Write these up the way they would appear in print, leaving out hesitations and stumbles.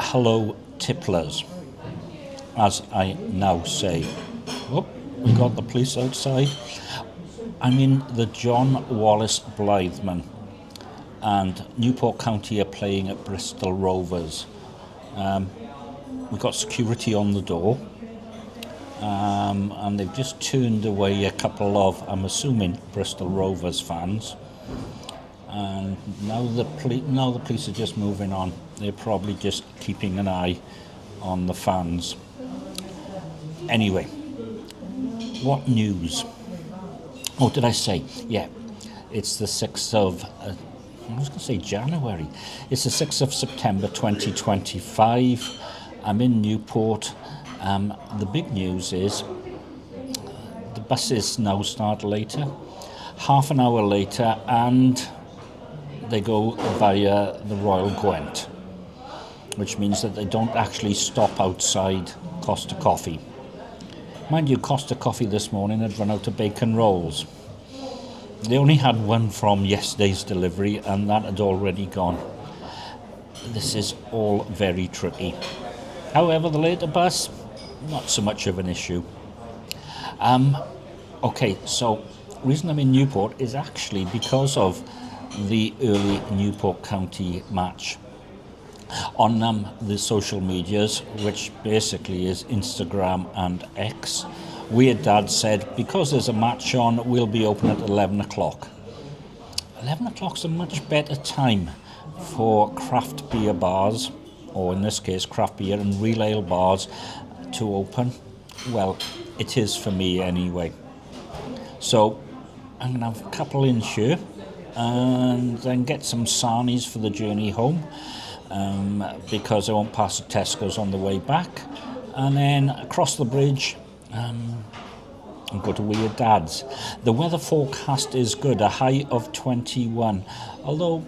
Hello, tipplers, as I now say. Oh, we got the police outside. I'm in the John Wallace Blythman, and Newport County are playing at Bristol Rovers. We've got security on the door, and they've just turned away a couple of, I'm assuming, Bristol Rovers fans. And now the police are just moving on. They're probably just keeping an eye on the fans. Anyway, what news? Oh, did I say? Yeah, it's the 6th of, I was going to say January. It's the 6th of September 2025. I'm in Newport. The big news is the buses now start later, half an hour later, and they go via the Royal Gwent, which means that they don't actually stop outside Costa Coffee. Mind you, Costa Coffee this morning had run out of bacon rolls. They only had one from yesterday's delivery, and that had already gone. This is all very tricky. However, the later bus, not so much of an issue. Okay, so the reason I'm in Newport is actually because of the early Newport County match. On the social medias, which basically is Instagram and X, Weird Dad said, because there's a match on, we'll be open at 11 o'clock. 11 o'clock's a much better time for craft beer bars, or in this case craft beer and real ale bars, to open. Well, it is for me anyway. So I'm going to have a couple in here and then get some sarnies for the journey home, because I won't pass the Tesco's on the way back, and then across the bridge and go to Weird Dad's. The weather forecast is good, a high of 21, although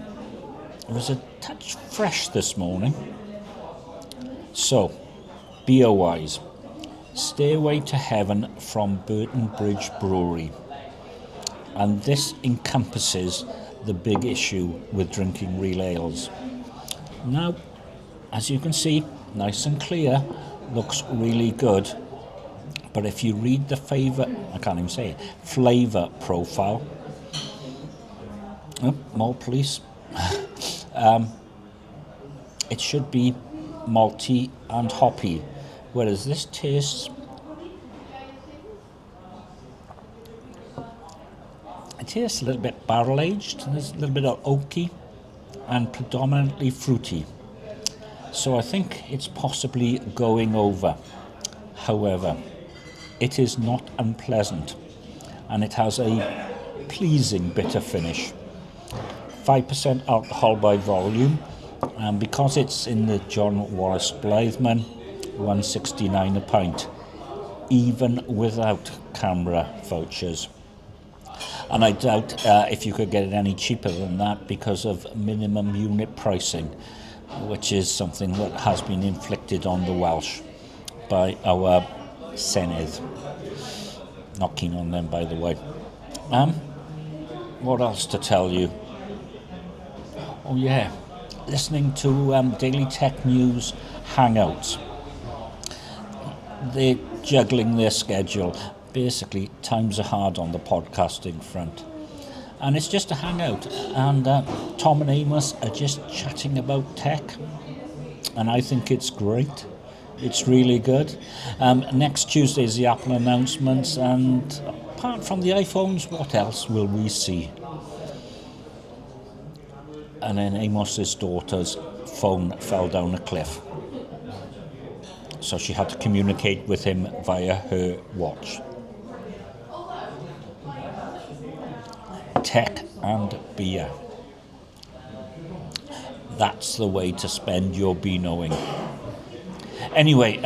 it was a touch fresh this morning. So, beer-wise, Stairway to Heaven from Burton Bridge Brewery. And this encompasses the big issue with drinking real ales. Now, as you can see, nice and clear, looks really good. But if you read the flavour profile, more police, it should be malty and hoppy, whereas this tastes, a little bit barrel aged. There's a little bit of oaky and predominantly fruity. So I think it's possibly going over. However, it is not unpleasant, and it has a pleasing bitter finish. 5% alcohol by volume, and because it's in the John Wallace Blythman, £1.69 a pint, even without camera vouchers. And I doubt if you could get it any cheaper than that because of minimum unit pricing, which is something that has been inflicted on the Welsh by our Senedd. Not keen on them, by the way. What else to tell you? Oh yeah, listening to Daily Tech News Hangout. They're juggling their schedule. Basically, times are hard on the podcasting front. And it's just a hangout. And Tom and Amos are just chatting about tech. And I think it's great. It's really good. Next Tuesday is the Apple announcements. And apart from the iPhones, what else will we see? And then Amos's daughter's phone fell down a cliff. So she had to communicate with him via her watch. Tech and beer. That's the way to spend your Beanoing. Anyway,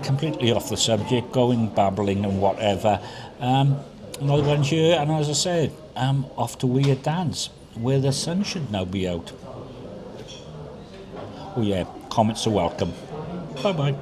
completely off the subject, going babbling and whatever. Another one here, and as I said, off to Weird Dad's, where the sun should now be out. Oh yeah, comments are welcome. Bye-bye.